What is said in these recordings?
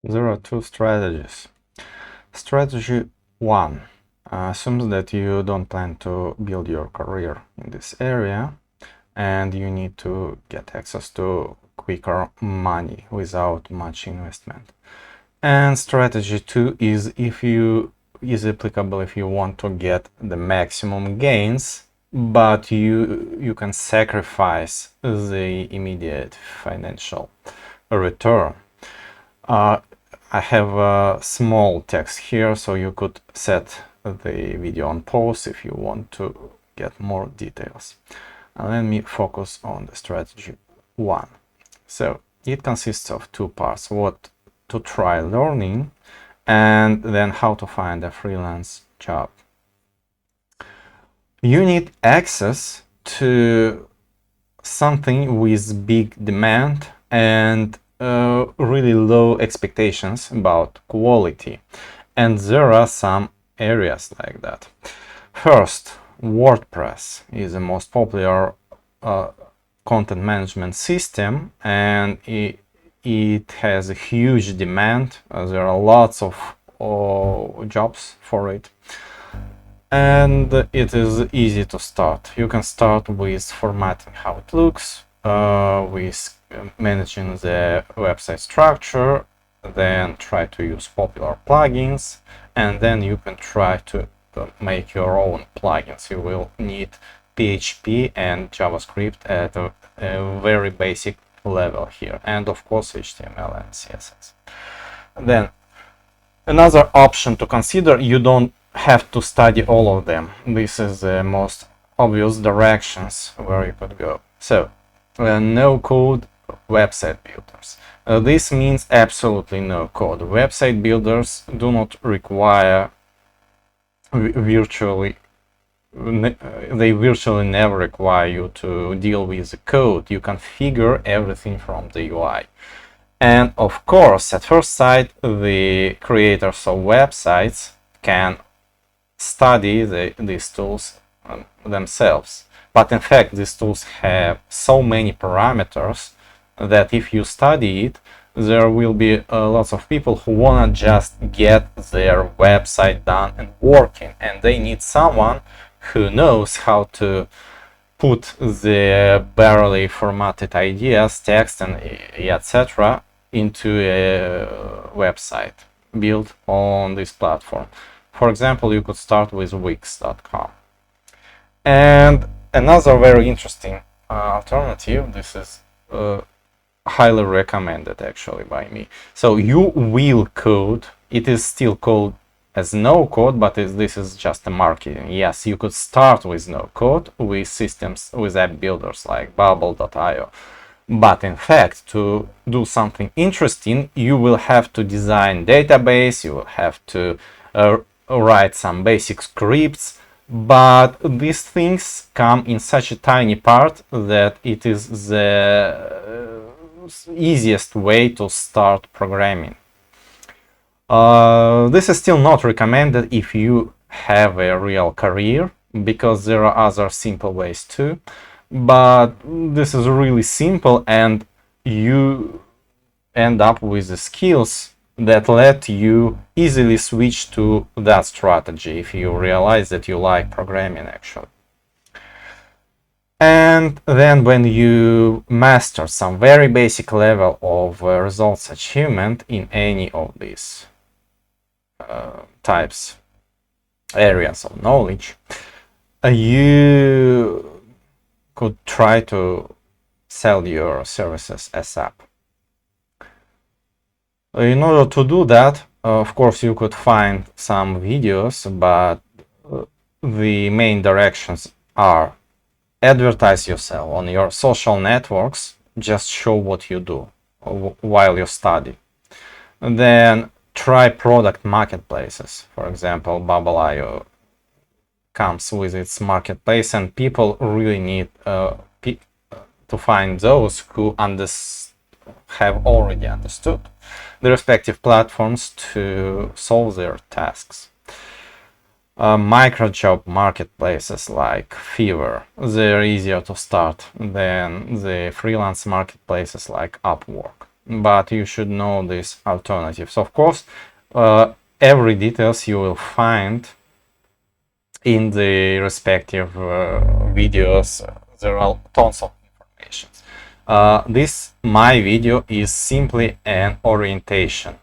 There are two strategies. Strategy 1 assumes that you don't plan to build your career in this area and you need to get access to quicker money without much investment. And strategy 2 is applicable if you want to get the maximum gains, but you can sacrifice the immediate financial return. I have a small text here, so you could set the video on pause if you want to get more details. And let me focus on the strategy 1. So it consists of two parts: what to try learning and then how to find a freelance job. You need access to something with big demand and really low expectations about quality, and there are some areas like that. First, WordPress is the most popular content management system, and it has a huge demand. There are lots of jobs for it, and it is easy to start. You can start with formatting how it looks, with managing the website structure, then try to use popular plugins, and then you can try to make your own plugins. You will need PHP and JavaScript at a very basic level here, and of course HTML and CSS. Then another option to consider: you don't have to study all of them. This is the most obvious directions where you could go. So no code website builders. This means absolutely no code. Website builders do not require virtually never require you to deal with the code. You configure everything from the UI. And of course, at first sight, the creators of websites can study these tools themselves. But in fact, these tools have so many parameters that if you study it, there will be lots of people who want to just get their website done and working, and they need someone who knows how to put the barely formatted ideas, text, and etc. into a website built on this platform. For example, you could start with Wix.com. And another very interesting alternative, this is highly recommended actually by me. So you will code, it is still called as no code, but this is just a marketing. Yes, you could start with no code with systems, with app builders like Bubble.io. But in fact, to do something interesting, you will have to design database, you will have to write some basic scripts, but these things come in such a tiny part that it is the easiest way to start programming. This is still not recommended if you have a real career, because there are other simple ways too, but this is really simple and you end up with the skills that let you easily switch to that strategy if you realize that you like programming actually. And then when you master some very basic level of results achievement in any of these areas of knowledge, you could try to sell your services as app. In order to do that, of course, you could find some videos, but the main directions are: advertise yourself on your social networks, just show what you do while you study. Then try product marketplaces. For example, Bubble.io comes with its marketplace, and people really need to find those who have already understood the respective platforms to solve their tasks. Microjob marketplaces like Fiverr, they're easier to start than the freelance marketplaces like Upwork. but you should know these alternatives. Of course, every details you will find in the respective videos. There are tons of information. This my video is simply an orientation.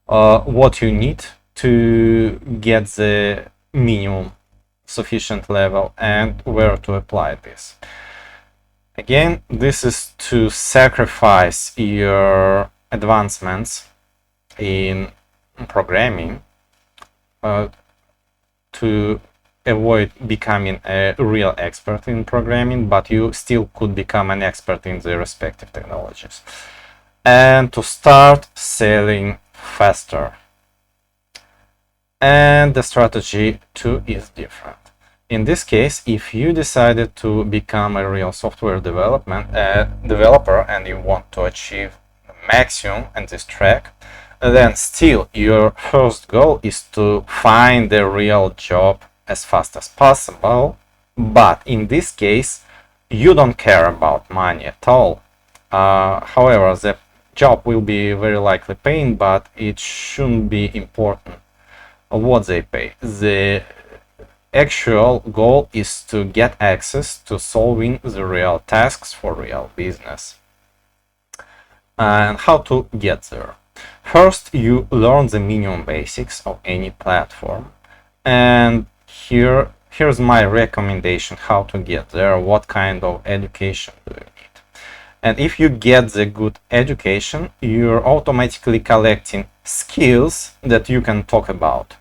What you need to get the minimum sufficient level and where to apply this. Again, this is to sacrifice your advancements in programming to avoid becoming a real expert in programming, but you still could become an expert in the respective technologies. And to start selling faster. And the strategy too is different. In this case, if you decided to become a real software developer and you want to achieve the maximum in this track, then still your first goal is to find a real job as fast as possible. But in this case, you don't care about money at all. However, the job will be very likely paying, but it shouldn't be important what they pay. The actual goal is to get access to solving the real tasks for real business. And how to get there? First, you learn the minimum basics of any platform. And here's my recommendation how to get there, what kind of education do you need. And if you get the good education, you're automatically collecting skills that you can talk about.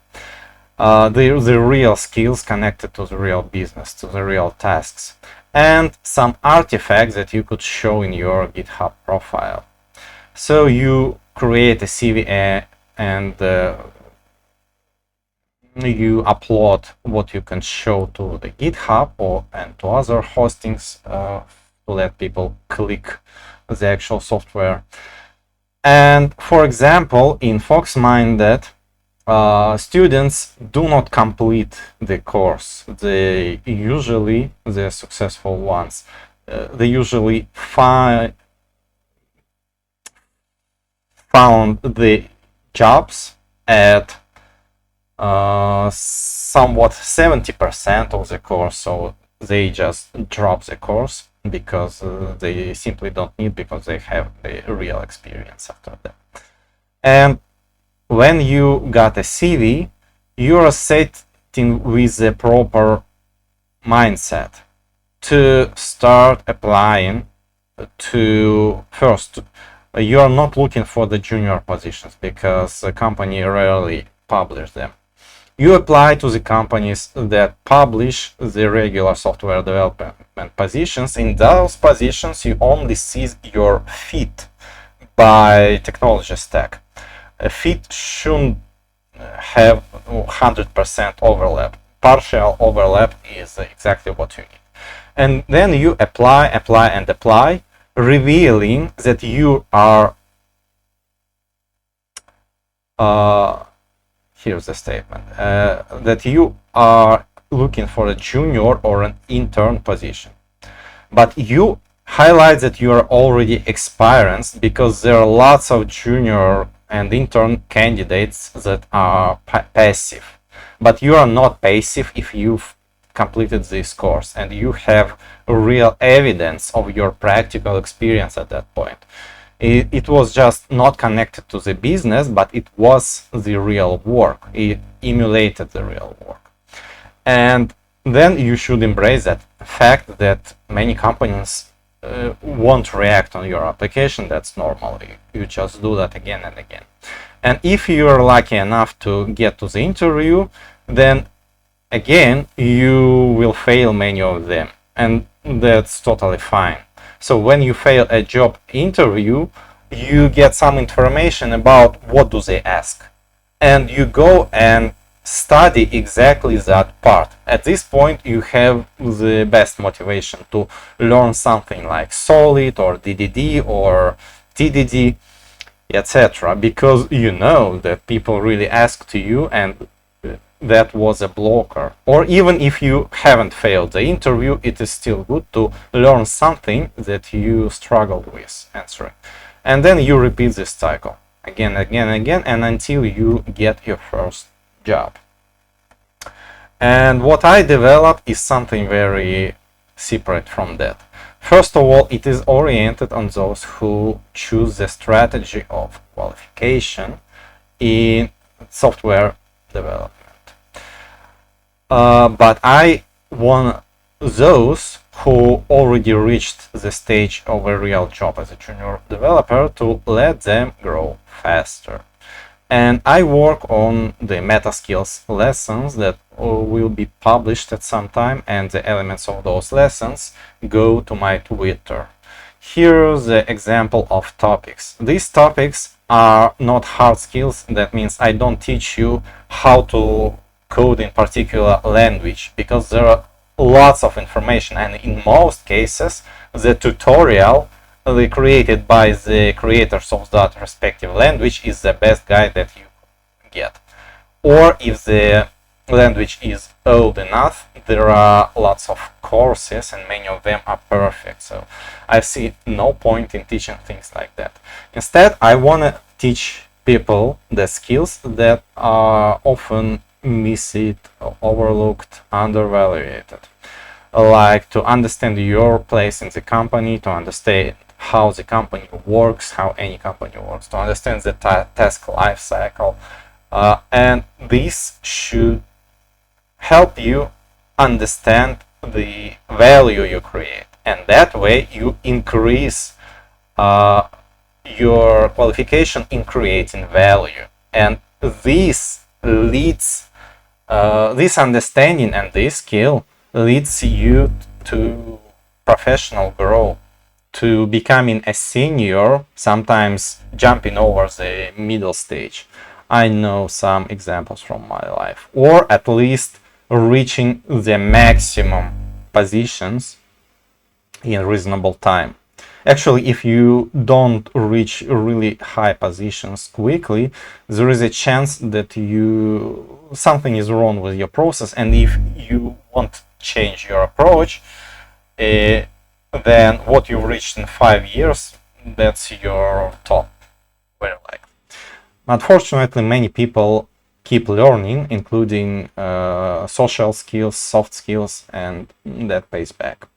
The real skills connected to the real business, to the real tasks, and some artifacts that you could show in your GitHub profile. So you create a CV and you upload what you can show to the GitHub and to other hostings to let people click the actual software. And for example, in Foxminded, students do not complete the course. The successful ones, they usually found the jobs at somewhat 70% of the course, so they just drop the course because they simply don't need, because they have the real experience after that. And when you got a CV, you're setting with the proper mindset to start applying to first. You're not looking for the junior positions because the company rarely publish them. You apply to the companies that publish the regular software development positions. In those positions, you only see your fit by technology stack. A fit shouldn't have 100% overlap. Partial overlap is exactly what you need. And then you apply, revealing that you are here's the statement, that you are looking for a junior or an intern position. But you highlight that you are already experienced, because there are lots of junior and intern candidates that are passive. But you are not passive if you've completed this course and you have real evidence of your practical experience at that point. It was just not connected to the business, but it was the real work. It emulated the real work. And then you should embrace that fact that many companies won't react on your application. That's normal. You just do that again and again. And if you're lucky enough to get to the interview, then again, you will fail many of them. And that's totally fine. So when you fail a job interview, you get some information about what do they ask. And you go and study exactly that part. At this point, you have the best motivation to learn something like Solid or DDD or TDD, etc. Because you know that people really ask to you, and that was a blocker. Or even if you haven't failed the interview, it is still good to learn something that you struggled with answering. And then you repeat this cycle again, again, again, and until you get your first job. And what I developed is something very separate from that. First of all, it is oriented on those who choose the strategy of qualification in software development. But I want those who already reached the stage of a real job as a junior developer to let them grow faster. And I work on the meta skills lessons that will be published at some time, and the elements of those lessons go to my Twitter. Here's the example of topics. These topics are not hard skills. That means I don't teach you how to code in particular language, because there are lots of information, and in most cases the tutorial created by the creators of that respective language is the best guide that you get. Or if the language is old enough, there are lots of courses and many of them are perfect. So I see no point in teaching things like that. Instead, I want to teach people the skills that are often missed, overlooked, undervalued. Like to understand your place in the company, to understand how the company works, how any company works, to understand the task life cycle, and this should help you understand the value you create, and that way you increase your qualification in creating value. And this leads, this understanding and this skill leads you to professional growth, to becoming a senior, sometimes jumping over the middle stage. I know some examples from my life. Or at least reaching the maximum positions in reasonable time. Actually, if you don't reach really high positions quickly, there is a chance that something is wrong with your process, and if you want to change your approach, then what you've reached in 5 years, that's your top, very likely. Unfortunately, many people keep learning, including social skills, soft skills, and that pays back.